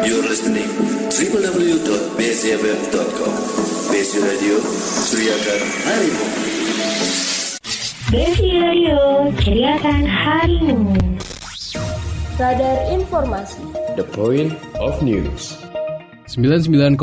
You're listening www.bcfm.com. BC Radio, ceriakan harimu. BC Radio, ceriakan harimu. Radar Informasi, The Point of News. 99,4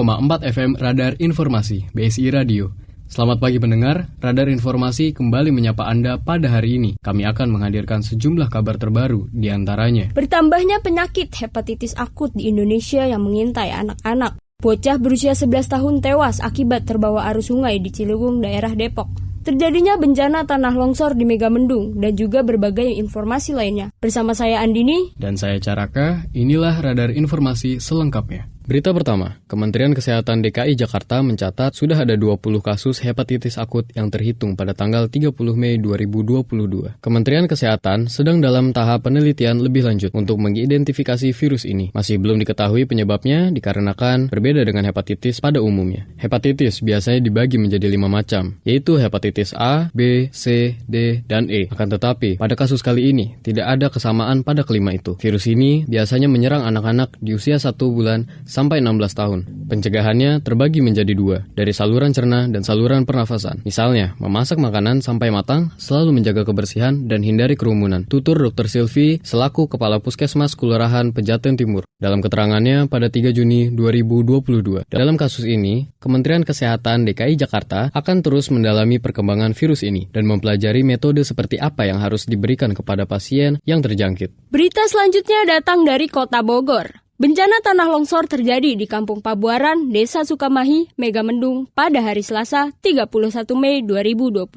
FM Radar Informasi, BSI Radio. Selamat pagi pendengar, Radar Informasi kembali menyapa Anda pada hari ini. Kami akan menghadirkan sejumlah kabar terbaru, di antaranya bertambahnya penyakit hepatitis akut di Indonesia yang mengintai anak-anak. Bocah berusia 11 tahun tewas akibat terbawa arus sungai di Ciliwung, daerah Depok. Terjadinya bencana tanah longsor di Megamendung dan juga berbagai informasi lainnya. Bersama saya Andini dan saya Caraka, inilah Radar Informasi selengkapnya. Berita pertama, Kementerian Kesehatan DKI Jakarta mencatat sudah ada 20 kasus hepatitis akut yang terhitung pada tanggal 30 Mei 2022. Kementerian Kesehatan sedang dalam tahap penelitian lebih lanjut untuk mengidentifikasi virus ini. Masih belum diketahui penyebabnya dikarenakan berbeda dengan hepatitis pada umumnya. Hepatitis biasanya dibagi menjadi 5 macam, yaitu hepatitis A, B, C, D, dan E. Akan tetapi, pada kasus kali ini tidak ada kesamaan pada kelima itu. Virus ini biasanya menyerang anak-anak di usia 1 bulan sampai 16 tahun. Pencegahannya terbagi menjadi 2, dari saluran cerna dan saluran pernafasan. Misalnya, memasak makanan sampai matang, selalu menjaga kebersihan dan hindari kerumunan. Tutur Dr. Silvi selaku Kepala Puskesmas Kelurahan Pejaten Timur dalam keterangannya pada 3 Juni 2022. Dalam kasus ini, Kementerian Kesehatan DKI Jakarta akan terus mendalami perkembangan virus ini dan mempelajari metode seperti apa yang harus diberikan kepada pasien yang terjangkit. Berita selanjutnya datang dari Kota Bogor. Bencana tanah longsor terjadi di Kampung Pabuaran, Desa Sukamahi, Megamendung pada hari Selasa 31 Mei 2022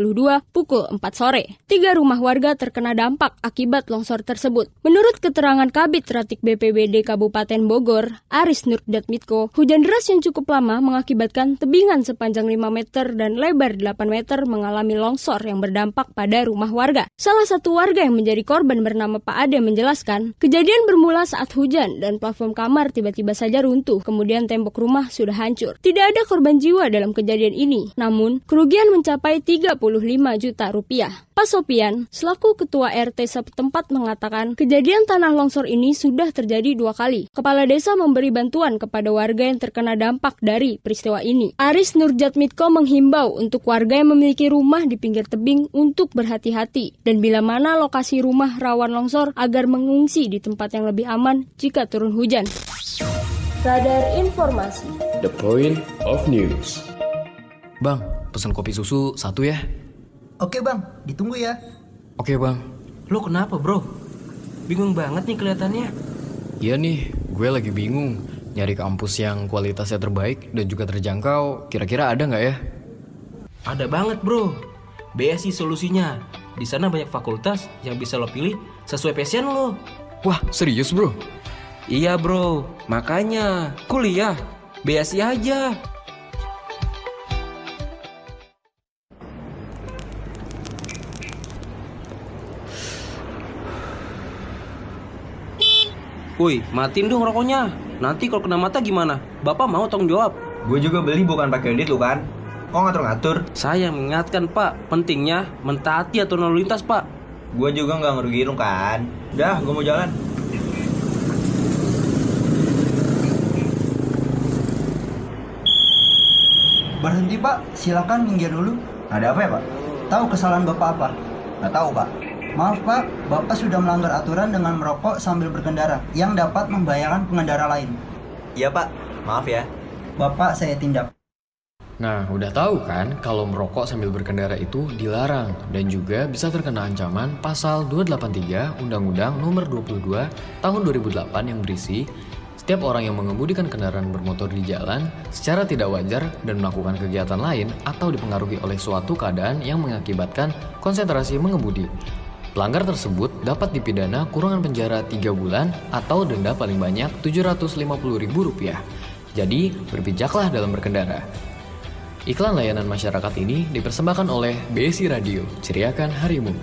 pukul 4 sore. 3 rumah warga terkena dampak akibat longsor tersebut. Menurut keterangan Kabid Ratik BPBD Kabupaten Bogor, Aris Nurjatmitko, hujan deras yang cukup lama mengakibatkan tebingan sepanjang 5 meter dan lebar 8 meter mengalami longsor yang berdampak pada rumah warga. Salah satu warga yang menjadi korban bernama Pak Ade menjelaskan, kejadian bermula saat hujan dan plafon kamar tiba-tiba saja runtuh, kemudian tembok rumah sudah hancur. Tidak ada korban jiwa dalam kejadian ini, namun kerugian mencapai 35 juta rupiah. Pak Sopian, selaku Ketua RT setempat mengatakan kejadian tanah longsor ini sudah terjadi 2 kali. Kepala desa memberi bantuan kepada warga yang terkena dampak dari peristiwa ini. Aris Nurjatmitko menghimbau untuk warga yang memiliki rumah di pinggir tebing untuk berhati-hati dan bila mana lokasi rumah rawan longsor agar mengungsi di tempat yang lebih aman jika turun hujan. Radar Informasi, The Point of News. Bang, pesan kopi susu 1 ya. Oke bang, ditunggu ya. Oke bang. Lo kenapa bro? Bingung banget nih kelihatannya. Iya nih, gue lagi bingung nyari kampus yang kualitasnya terbaik dan juga terjangkau. Kira-kira ada nggak ya? Ada banget bro. BSI solusinya. Di sana banyak fakultas yang bisa lo pilih sesuai passion lo. Wah, serius bro? Iya bro, makanya kuliah BSI aja. Woi, matiin dong rokoknya. Nanti kalau kena mata gimana? Bapak mau tanggung jawab. Gue juga beli bukan pakai duit lu kan. Kok ngatur-ngatur? Saya mengingatkan pak, pentingnya mentaati aturan lalu lintas pak. Gue juga gak ngerugiin lu kan. Udah, gue mau jalan. Berhenti pak, silakan minggir dulu. Ada apa ya pak? Tahu kesalahan bapak apa? Gak tahu pak. Maaf pak, bapak sudah melanggar aturan dengan merokok sambil berkendara yang dapat membahayakan pengendara lain. Iya pak, maaf ya. Bapak saya tindak. Nah, udah tahu kan kalau merokok sambil berkendara itu dilarang dan juga bisa terkena ancaman pasal 283 Undang-Undang Nomor 22 Tahun 2008 yang berisi setiap orang yang mengemudikan kendaraan bermotor di jalan secara tidak wajar dan melakukan kegiatan lain atau dipengaruhi oleh suatu keadaan yang mengakibatkan konsentrasi mengemudi. Pelanggar tersebut dapat dipidana kurungan penjara 3 bulan atau denda paling banyak Rp750.000. Jadi, berbijaklah dalam berkendara. Iklan layanan masyarakat ini dipersembahkan oleh BSI Radio, ceriakan harimu.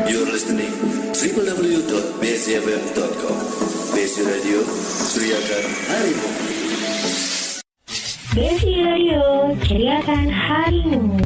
You're listening www.bcfm.com. BSI Radio, ceriakan harimu. BSI Radio, ceriakan harimu.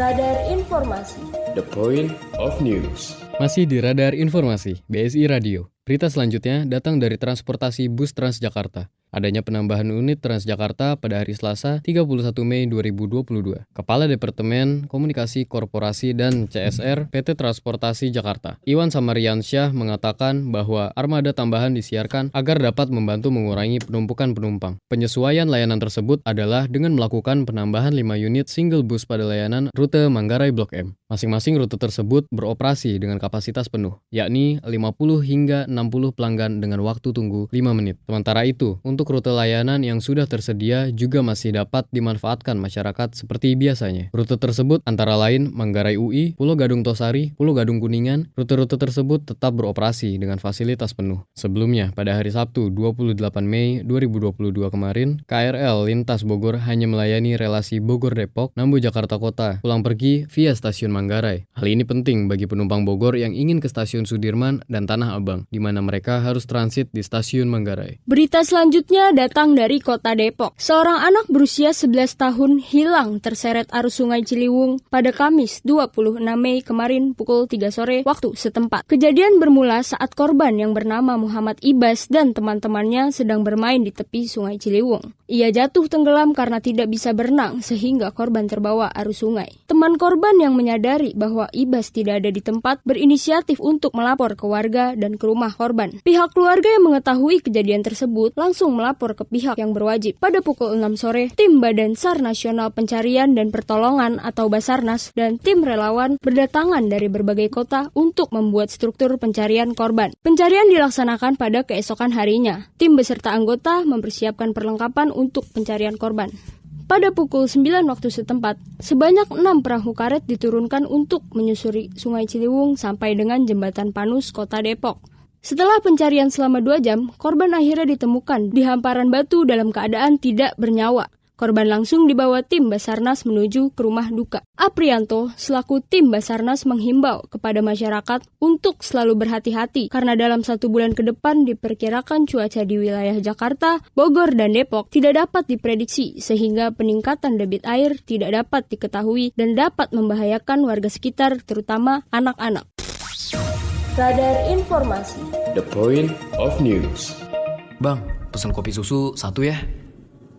Radar Informasi, The Point of News. Masih di Radar Informasi, BSI Radio. Berita selanjutnya datang dari transportasi bus Transjakarta. Adanya penambahan unit Transjakarta pada hari Selasa 31 Mei 2022. Kepala Departemen Komunikasi Korporasi dan CSR PT Transportasi Jakarta, Iwan Samariansyah mengatakan bahwa armada tambahan disiarkan agar dapat membantu mengurangi penumpukan penumpang. Penyesuaian layanan tersebut adalah dengan melakukan penambahan 5 unit single bus pada layanan rute Manggarai Blok M. Masing-masing rute tersebut beroperasi dengan kapasitas penuh, yakni 50 hingga 60 pelanggan dengan waktu tunggu 5 menit. Sementara itu, untuk rute layanan yang sudah tersedia juga masih dapat dimanfaatkan masyarakat seperti biasanya. Rute tersebut antara lain Manggarai UI, Pulau Gadung Tosari, Pulau Gadung Kuningan. Rute-rute tersebut tetap beroperasi dengan fasilitas penuh. Sebelumnya, pada hari Sabtu 28 Mei 2022 kemarin, KRL Lintas Bogor hanya melayani relasi Bogor-Depok, Nambu Jakarta Kota, pulang pergi via stasiun Manggarai. Hal ini penting bagi penumpang Bogor yang ingin ke stasiun Sudirman dan Tanah Abang, di mana mereka harus transit di stasiun Manggarai. Berita selanjutnya datang dari Kota Depok. Seorang anak berusia 11 tahun hilang terseret arus Sungai Ciliwung pada Kamis 26 Mei kemarin pukul 3 sore waktu setempat. Kejadian bermula saat korban yang bernama Muhammad Ibas dan teman-temannya sedang bermain di tepi Sungai Ciliwung. Ia jatuh tenggelam karena tidak bisa berenang sehingga korban terbawa arus sungai. Teman korban yang menyadari bahwa Ibas tidak ada di tempat berinisiatif untuk melapor ke warga dan ke rumah korban. Pihak keluarga yang mengetahui kejadian tersebut langsung melapor ke pihak yang berwajib. Pada pukul 6 sore, tim Badan SAR Nasional Pencarian dan Pertolongan atau Basarnas dan tim relawan berdatangan dari berbagai kota untuk membuat struktur pencarian korban. Pencarian dilaksanakan pada keesokan harinya. Tim beserta anggota mempersiapkan perlengkapan untuk pencarian korban. Pada pukul 9 waktu setempat, sebanyak 6 perahu karet diturunkan untuk menyusuri Sungai Ciliwung sampai dengan Jembatan Panus, Kota Depok. Setelah pencarian selama 2 jam, korban akhirnya ditemukan di hamparan batu dalam keadaan tidak bernyawa. Korban langsung dibawa tim Basarnas menuju ke rumah duka. Aprianto, selaku tim Basarnas menghimbau kepada masyarakat untuk selalu berhati-hati karena dalam 1 bulan ke depan diperkirakan cuaca di wilayah Jakarta, Bogor, dan Depok tidak dapat diprediksi sehingga peningkatan debit air tidak dapat diketahui dan dapat membahayakan warga sekitar terutama anak-anak. Radar Informasi. The Point of News. Bang, pesan kopi susu 1 ya.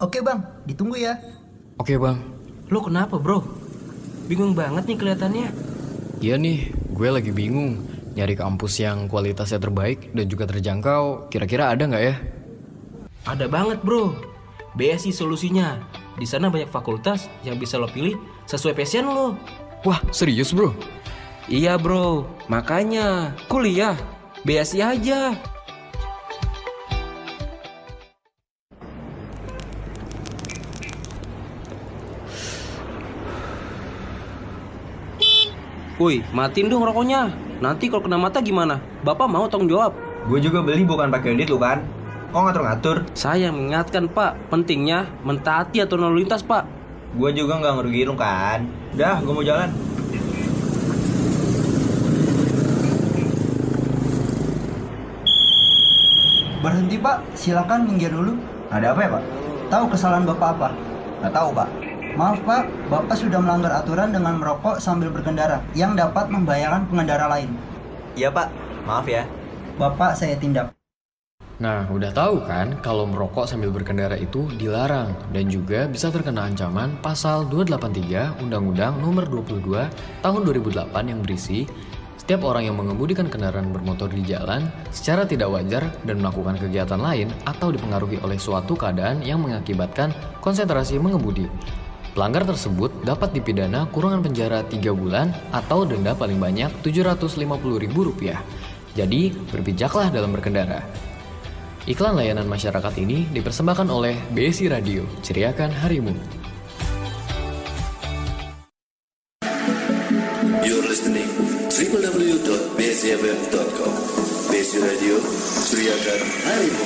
Oke bang, ditunggu ya. Oke bang. Lo kenapa bro? Bingung banget nih kelihatannya. Iya nih, gue lagi bingung nyari kampus yang kualitasnya terbaik dan juga terjangkau. Kira-kira ada nggak ya? Ada banget bro. BSI solusinya. Di sana banyak fakultas yang bisa lo pilih sesuai passion lo. Wah, serius bro? Iya bro, makanya kuliah BSI aja. Woi, matiin dong rokoknya. Nanti kalau kena mata gimana? Bapak mau tanggung jawab. Gue juga beli bukan pakai duit lu kan. Kok ngatur-ngatur? Saya mengingatkan pak, pentingnya mentaati aturan lalu lintas pak. Gue juga gak ngerugiin lu kan. Dah, gue mau jalan. Berhenti pak, silakan minggir dulu. Ada apa ya pak? Tahu kesalahan bapak apa? Nggak tahu pak. Maaf pak, bapak sudah melanggar aturan dengan merokok sambil berkendara yang dapat membahayakan pengendara lain. Iya pak, maaf ya. Bapak saya tindak. Nah, udah tahu kan kalau merokok sambil berkendara itu dilarang dan juga bisa terkena ancaman pasal 283 Undang-Undang Nomor 22 Tahun 2008 yang berisi setiap orang yang mengemudikan kendaraan bermotor di jalan secara tidak wajar dan melakukan kegiatan lain atau dipengaruhi oleh suatu keadaan yang mengakibatkan konsentrasi mengemudi. Pelanggar tersebut dapat dipidana kurungan penjara 3 bulan atau denda paling banyak Rp750.000. Jadi, berbijaklah dalam berkendara. Iklan layanan masyarakat ini dipersembahkan oleh BSI Radio, ceriakan harimu. You're listening www.bsifm.com. BSI Radio, ceriakan harimu.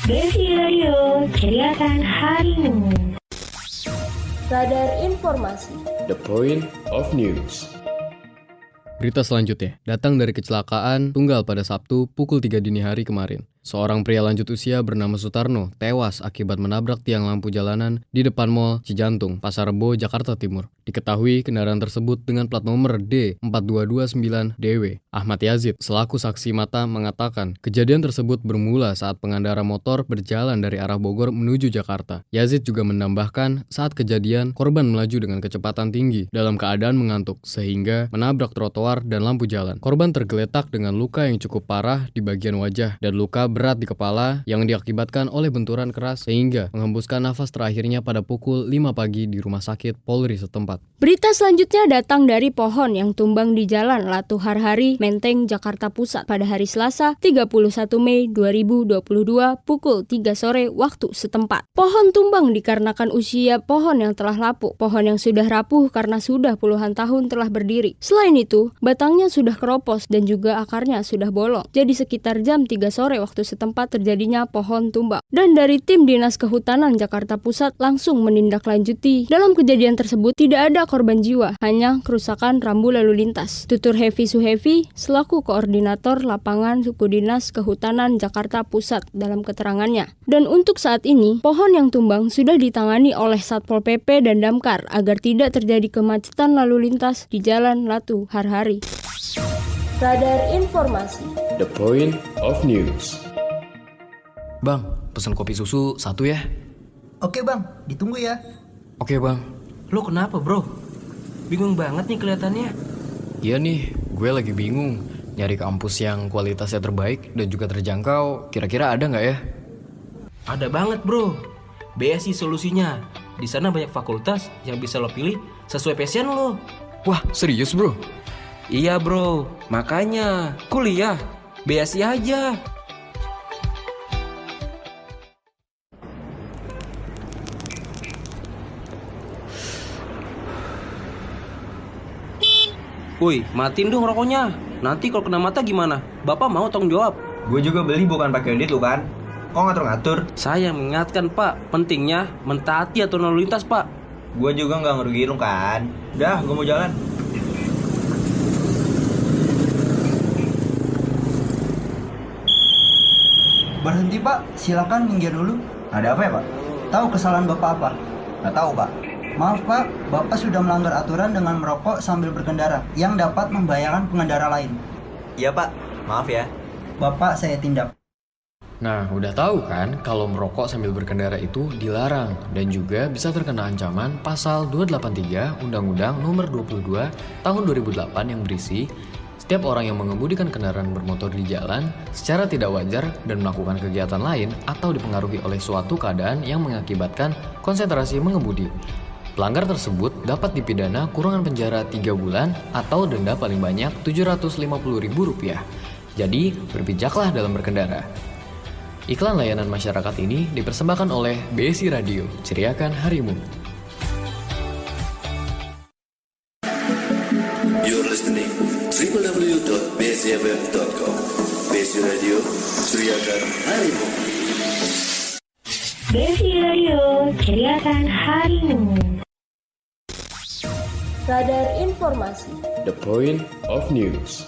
BSI Radio, ceriakan harimu. Radar Informasi. The Point of News. Berita selanjutnya datang dari kecelakaan tunggal pada Sabtu pukul 3 dini hari kemarin. Seorang pria lanjut usia bernama Sutarno tewas akibat menabrak tiang lampu jalanan di depan Mall Cijantung, Pasar Rebo, Jakarta Timur. Diketahui kendaraan tersebut dengan plat nomor D4229DW. Ahmad Yazid selaku saksi mata mengatakan kejadian tersebut bermula saat pengendara motor berjalan dari arah Bogor menuju Jakarta. Yazid juga menambahkan saat kejadian korban melaju dengan kecepatan tinggi dalam keadaan mengantuk sehingga menabrak trotoar dan lampu jalan. Korban tergeletak dengan luka yang cukup parah di bagian wajah dan luka berat di kepala yang diakibatkan oleh benturan keras sehingga menghembuskan nafas terakhirnya pada pukul 5 pagi di rumah sakit Polri setempat. Berita selanjutnya datang dari pohon yang tumbang di Jalan Latu Harhari, Menteng, Jakarta Pusat pada hari Selasa 31 Mei 2022 pukul 3 sore waktu setempat. Pohon tumbang dikarenakan usia pohon yang telah lapuk. Pohon yang sudah rapuh karena sudah puluhan tahun telah berdiri. Selain itu, batangnya sudah keropos dan juga akarnya sudah bolong. Jadi sekitar jam 3 sore waktu setempat terjadinya pohon tumbang. Dan dari tim Dinas Kehutanan Jakarta Pusat langsung menindaklanjuti. Dalam kejadian tersebut tidak ada korban jiwa, hanya kerusakan rambu lalu lintas. Tutur Hevi Suhevi selaku Koordinator Lapangan Suku Dinas Kehutanan Jakarta Pusat dalam keterangannya. Dan untuk saat ini, pohon yang tumbang sudah ditangani oleh Satpol PP dan Damkar agar tidak terjadi kemacetan lalu lintas di Jalan Latu Harhari. Radar Informasi. The Point of News. Bang, pesen kopi susu 1 ya. Oke bang, ditunggu ya. Oke bang. Lo kenapa bro? Bingung banget nih kelihatannya. Iya nih, gue lagi bingung nyari kampus yang kualitasnya terbaik dan juga terjangkau. Kira-kira ada nggak ya? Ada banget bro. BSI solusinya. Di sana banyak fakultas yang bisa lo pilih sesuai passion lo. Wah, serius bro? Iya bro, makanya kuliah BSI aja. Woi, matiin dong rokoknya. Nanti kalau kena mata gimana? Bapak mau tanggung jawab. Gue juga beli bukan pakai duit lu kan. Kok ngatur-ngatur? Saya mengingatkan pak, pentingnya mentaati aturan lalu lintas pak. Gue juga nggak ngerugiin lu kan. Dah, gue mau jalan. Berhenti pak, silakan minggir dulu. Ada apa ya pak? Tahu kesalahan bapak apa? Nggak tahu pak. Maaf pak, bapak sudah melanggar aturan dengan merokok sambil berkendara yang dapat membahayakan pengendara lain. Iya pak, maaf ya. Bapak saya tindak. Nah, udah tahu kan kalau merokok sambil berkendara itu dilarang dan juga bisa terkena ancaman pasal 283 Undang-Undang Nomor 22 Tahun 2008 yang berisi setiap orang yang mengemudikan kendaraan bermotor di jalan secara tidak wajar dan melakukan kegiatan lain atau dipengaruhi oleh suatu keadaan yang mengakibatkan konsentrasi mengemudi. Pelanggar tersebut dapat dipidana kurungan penjara 3 bulan atau denda paling banyak Rp750.000. Jadi, berbijaklah dalam berkendara. Iklan layanan masyarakat ini dipersembahkan oleh BSI Radio, ceriakan harimu. You're listening www.bsifm.com. BSI Radio, ceriakan harimu. BSI Radio, ceriakan harimu. Radar Informasi. The Point of News.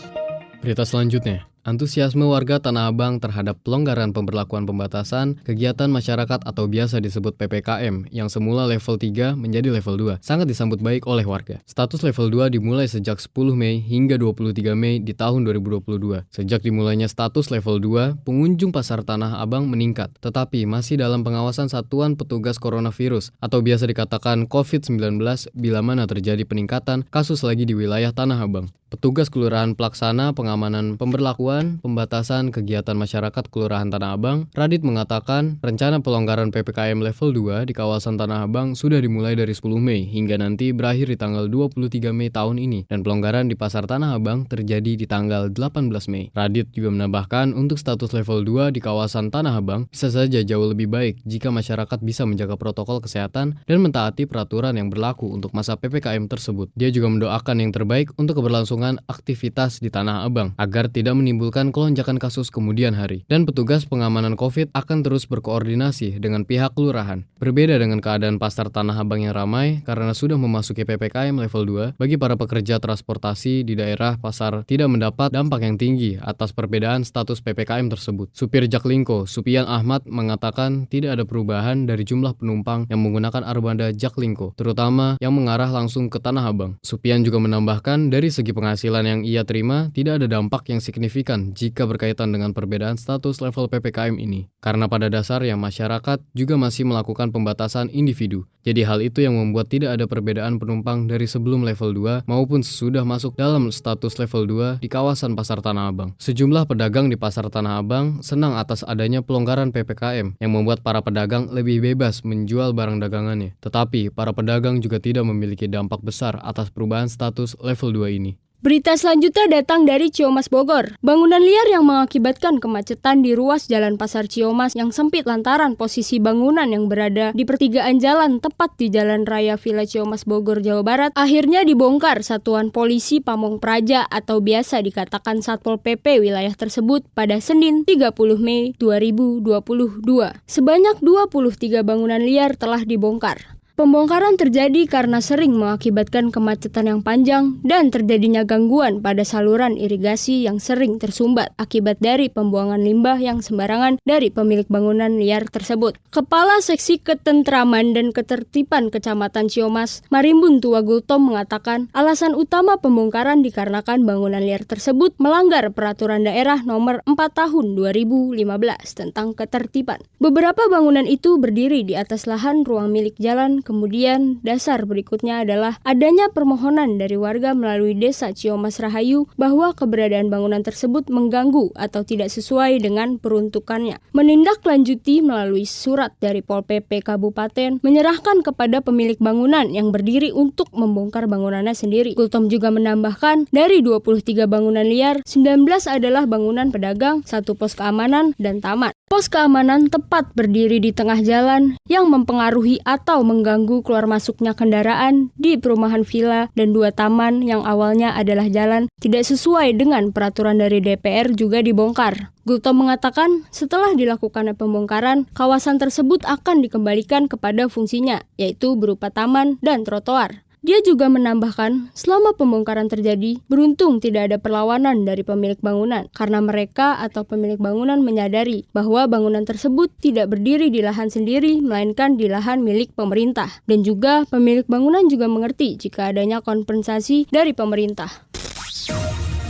Berita selanjutnya. Antusiasme warga Tanah Abang terhadap pelonggaran pemberlakuan pembatasan kegiatan masyarakat atau biasa disebut PPKM yang semula level 3 menjadi level 2 sangat disambut baik oleh warga. Status level 2 dimulai sejak 10 Mei hingga 23 Mei di tahun 2022. Sejak dimulainya status level 2, pengunjung pasar Tanah Abang meningkat, tetapi masih dalam pengawasan Satuan Petugas Coronavirus atau biasa dikatakan COVID-19 bila mana terjadi peningkatan kasus lagi di wilayah Tanah Abang. Petugas Kelurahan Pelaksana Pengamanan Pemberlakuan Pembatasan Kegiatan Masyarakat Kelurahan Tanah Abang, Radit mengatakan rencana pelonggaran PPKM level 2 di kawasan Tanah Abang sudah dimulai dari 10 Mei hingga nanti berakhir di tanggal 23 Mei tahun ini dan pelonggaran di Pasar Tanah Abang terjadi di tanggal 18 Mei. Radit juga menambahkan untuk status level 2 di kawasan Tanah Abang bisa saja jauh lebih baik jika masyarakat bisa menjaga protokol kesehatan dan mentaati peraturan yang berlaku untuk masa PPKM tersebut. Dia juga mendoakan yang terbaik untuk keberlangsungan keberlangsungan aktivitas di Tanah Abang agar tidak menimbulkan kelonjakan kasus kemudian hari. Dan petugas pengamanan COVID akan terus berkoordinasi dengan pihak kelurahan. Berbeda dengan keadaan pasar Tanah Abang yang ramai karena sudah memasuki PPKM level 2, bagi para pekerja transportasi di daerah pasar tidak mendapat dampak yang tinggi atas perbedaan status PPKM tersebut. Supir Jaklingko, Supian Ahmad, mengatakan tidak ada perubahan dari jumlah penumpang yang menggunakan armada Jaklingko, terutama yang mengarah langsung ke Tanah Abang. Supian juga menambahkan dari segi penghasilan yang ia terima tidak ada dampak yang signifikan jika berkaitan dengan perbedaan status level PPKM ini. Karena pada dasarnya masyarakat juga masih melakukan pembatasan individu. Jadi hal itu yang membuat tidak ada perbedaan penumpang dari sebelum level 2 maupun sesudah masuk dalam status level 2 di kawasan Pasar Tanah Abang. Sejumlah pedagang di Pasar Tanah Abang senang atas adanya pelonggaran PPKM yang membuat para pedagang lebih bebas menjual barang dagangannya. Tetapi para pedagang juga tidak memiliki dampak besar atas perubahan status level 2 ini. Berita selanjutnya datang dari Ciamas Bogor. Bangunan liar yang mengakibatkan kemacetan di ruas Jalan Pasar Ciamas yang sempit lantaran posisi bangunan yang berada di pertigaan jalan tepat di Jalan Raya Villa Ciamas Bogor, Jawa Barat, akhirnya dibongkar Satuan Polisi Pamong Praja atau biasa dikatakan Satpol PP wilayah tersebut pada Senin 30 Mei 2022. Sebanyak 23 bangunan liar telah dibongkar. Pembongkaran terjadi karena sering mengakibatkan kemacetan yang panjang dan terjadinya gangguan pada saluran irigasi yang sering tersumbat akibat dari pembuangan limbah yang sembarangan dari pemilik bangunan liar tersebut. Kepala Seksi Ketentraman dan Ketertiban Kecamatan Ciamas, Marimbun Tua Gultom, mengatakan alasan utama pembongkaran dikarenakan bangunan liar tersebut melanggar Peraturan Daerah Nomor 4 Tahun 2015 tentang ketertiban. Beberapa bangunan itu berdiri di atas lahan ruang milik jalan. Kemudian dasar berikutnya adalah adanya permohonan dari warga melalui Desa Ciamas Rahayu bahwa keberadaan bangunan tersebut mengganggu atau tidak sesuai dengan peruntukannya. Menindaklanjuti melalui surat dari Pol PP Kabupaten menyerahkan kepada pemilik bangunan yang berdiri untuk membongkar bangunannya sendiri. Gultom juga menambahkan dari 23 bangunan liar, 19 adalah bangunan pedagang, 1 pos keamanan, dan taman. Pos keamanan tepat berdiri di tengah jalan yang mempengaruhi atau mengganggu keluar masuknya kendaraan di perumahan villa, dan 2 taman yang awalnya adalah jalan tidak sesuai dengan peraturan dari DPR juga dibongkar. Gultom mengatakan setelah dilakukannya pembongkaran, kawasan tersebut akan dikembalikan kepada fungsinya, yaitu berupa taman dan trotoar. Dia juga menambahkan, selama pembongkaran terjadi, beruntung tidak ada perlawanan dari pemilik bangunan, karena mereka atau pemilik bangunan menyadari bahwa bangunan tersebut tidak berdiri di lahan sendiri, melainkan di lahan milik pemerintah. Dan juga pemilik bangunan juga mengerti jika adanya kompensasi dari pemerintah.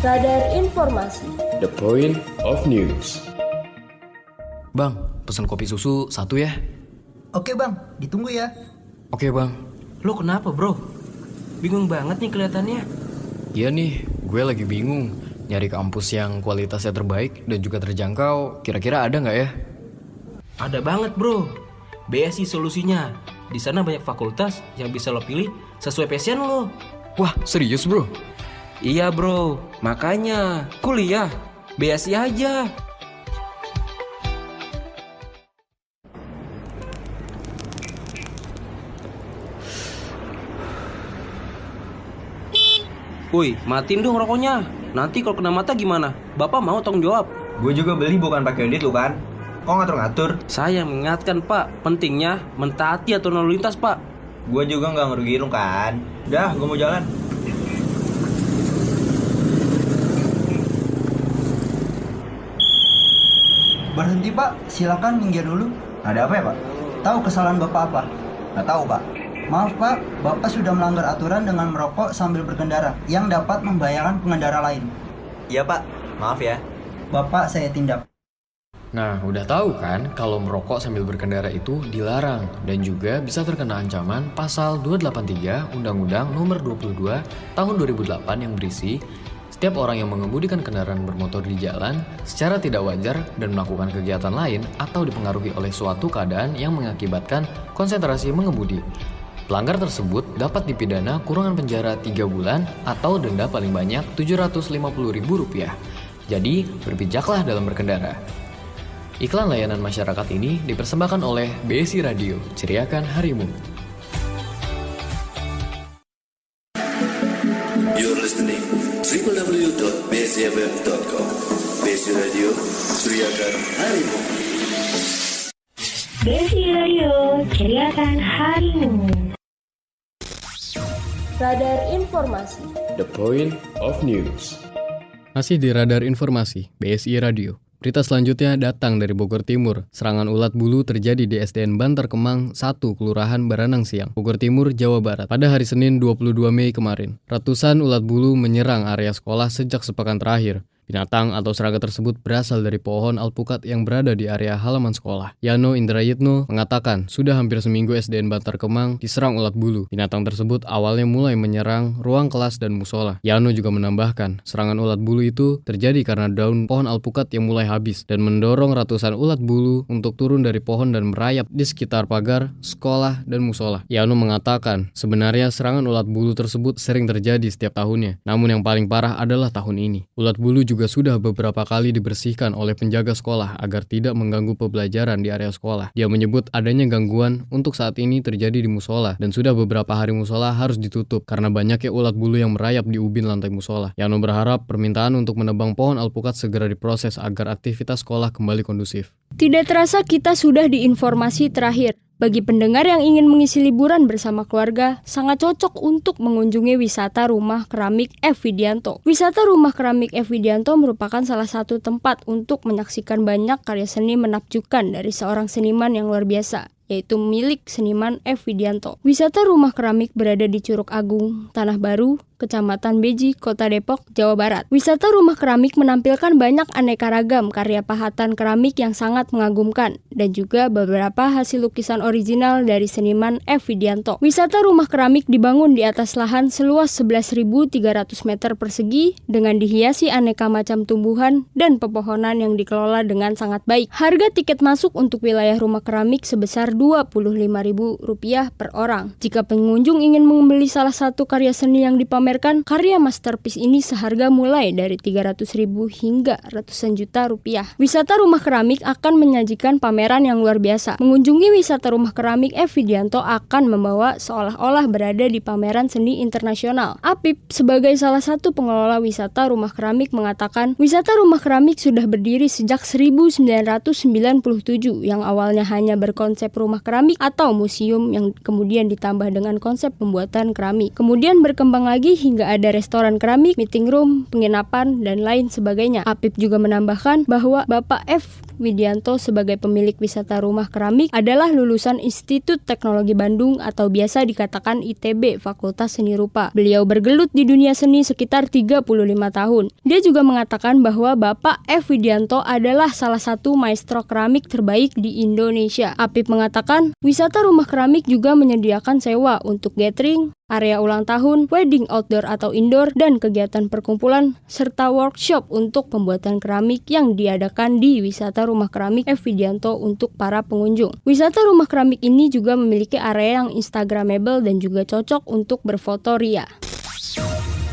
Radar Informasi. The Point of News. Bang, pesan kopi susu 1 ya. Oke bang, ditunggu ya. Oke bang. Lo kenapa bro? Bingung banget nih kelihatannya. Iya nih, gue lagi bingung nyari kampus yang kualitasnya terbaik dan juga terjangkau. Kira-kira ada nggak ya? Ada banget bro. BSI solusinya. Di sana banyak fakultas yang bisa lo pilih sesuai passion lo. Wah, serius bro? Iya bro, makanya kuliah BSI aja. Woi, matiin dong rokoknya. Nanti kalau kena mata gimana? Bapak mau tanggung jawab. Gue juga beli bukan pakai duit lu kan. Kok ngatur-ngatur? Saya mengingatkan pak, pentingnya mentaati aturan lalu lintas pak. Gue juga nggak ngerugiin lu kan. Dah, gue mau jalan. Berhenti pak, silakan minggir dulu. Ada apa ya pak? Tahu kesalahan bapak apa? Nggak tahu pak. Maaf pak, bapak sudah melanggar aturan dengan merokok sambil berkendara yang dapat membahayakan pengendara lain. Iya pak, maaf ya. Bapak saya tindak. Nah, udah tahu kan kalau merokok sambil berkendara itu dilarang dan juga bisa terkena ancaman pasal 283 Undang-Undang Nomor 22 Tahun 2008 yang berisi setiap orang yang mengemudikan kendaraan bermotor di jalan secara tidak wajar dan melakukan kegiatan lain atau dipengaruhi oleh suatu keadaan yang mengakibatkan konsentrasi mengemudi. Pelanggar tersebut dapat dipidana kurungan penjara 3 bulan atau denda paling banyak Rp750.000. Jadi, berbijaklah dalam berkendara. Iklan layanan masyarakat ini dipersembahkan oleh BSI Radio, Ceriakan Harimu. You're listening www.bcfm.com. Besi Radio, ceriakan harimu. Besi Radio, ceriakan harimu. Radar Informasi. The Point of News. Masih di Radar Informasi, BSI Radio. Berita selanjutnya datang dari Bogor Timur. Serangan ulat bulu terjadi di SDN Bantar Kemang 1, Kelurahan Baranang Siang, Bogor Timur, Jawa Barat, pada hari Senin 22 Mei kemarin. Ratusan ulat bulu menyerang area sekolah sejak sepekan terakhir. Binatang atau serangga tersebut berasal dari pohon alpukat yang berada di area halaman sekolah. Yano Indrayitno mengatakan sudah hampir seminggu SDN Bantar Kemang diserang ulat bulu. Binatang tersebut awalnya mulai menyerang ruang kelas dan musola. Yano juga menambahkan, serangan ulat bulu itu terjadi karena daun pohon alpukat yang mulai habis dan mendorong ratusan ulat bulu untuk turun dari pohon dan merayap di sekitar pagar, sekolah, dan musola. Yano mengatakan sebenarnya serangan ulat bulu tersebut sering terjadi setiap tahunnya. Namun yang paling parah adalah tahun ini. Ulat bulu juga sudah beberapa kali dibersihkan oleh penjaga sekolah agar tidak mengganggu pembelajaran di area sekolah. Dia menyebut adanya gangguan untuk saat ini terjadi di musola dan sudah beberapa hari musola harus ditutup karena banyaknya ulat bulu yang merayap di ubin lantai musola. Yano berharap permintaan untuk menebang pohon alpukat segera diproses agar aktivitas sekolah kembali kondusif. Tidak terasa kita sudah di informasi terakhir. Bagi pendengar yang ingin mengisi liburan bersama keluarga, sangat cocok untuk mengunjungi wisata Rumah Keramik F. Widianto. Wisata Rumah Keramik F. Widianto merupakan salah satu tempat untuk menyaksikan banyak karya seni menakjubkan dari seorang seniman yang luar biasa, yaitu milik seniman F. Widianto. Wisata Rumah Keramik berada di Curug Agung, Tanah Baru, Kecamatan Beji, Kota Depok, Jawa Barat. Wisata Rumah Keramik menampilkan banyak aneka ragam karya pahatan keramik yang sangat mengagumkan dan juga beberapa hasil lukisan original dari seniman F. Widianto. Wisata Rumah Keramik dibangun di atas lahan seluas 11.300 meter persegi dengan dihiasi aneka macam tumbuhan dan pepohonan yang dikelola dengan sangat baik. Harga tiket masuk untuk wilayah Rumah Keramik sebesar Rp25.000 per orang. Jika pengunjung ingin membeli salah satu karya seni yang dipamerkan, karya masterpiece ini seharga mulai dari Rp300.000 hingga ratusan juta rupiah. Wisata Rumah Keramik akan menyajikan pameran yang luar biasa. Mengunjungi wisata Rumah Keramik F. Widianto akan membawa seolah-olah berada di pameran seni internasional. Apip sebagai salah satu pengelola wisata Rumah Keramik mengatakan, wisata Rumah Keramik sudah berdiri sejak 1997 yang awalnya hanya berkonsep rumah keramik atau museum yang kemudian ditambah dengan konsep pembuatan keramik. Kemudian berkembang lagi hingga ada restoran keramik, meeting room, penginapan, dan lain sebagainya. Apip juga menambahkan bahwa Bapak F. Widianto sebagai pemilik wisata Rumah Keramik adalah lulusan Institut Teknologi Bandung atau biasa dikatakan ITB, Fakultas Seni Rupa. Beliau bergelut di dunia seni sekitar 35 tahun. Dia juga mengatakan bahwa Bapak F. Widianto adalah salah satu maestro keramik terbaik di Indonesia. Apip mengatakan, wisata Rumah Keramik juga menyediakan sewa untuk gathering, area ulang tahun, wedding outdoor atau indoor, dan kegiatan perkumpulan, serta workshop untuk pembuatan keramik yang diadakan di wisata Rumah Keramik F. Widianto untuk para pengunjung. Wisata Rumah Keramik ini juga memiliki area yang instagramable dan juga cocok untuk berfoto ria.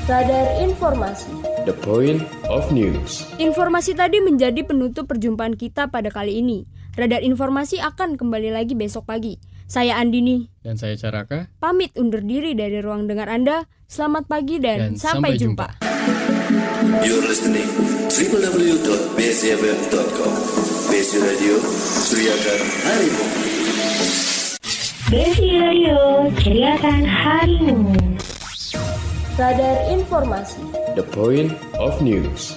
Radar Informasi. The Point of News. Informasi tadi menjadi penutup perjumpaan kita pada kali ini. Radar Informasi akan kembali lagi besok pagi. Saya Andini. Dan saya Caraka. Pamit undur diri dari ruang dengar Anda. Selamat pagi dan sampai jumpa. You're listening www.bcfm.com. Besi Radio, ceriakan harimu. Besi Radio, ceriakan harimu. Radar Informasi. The Point of News.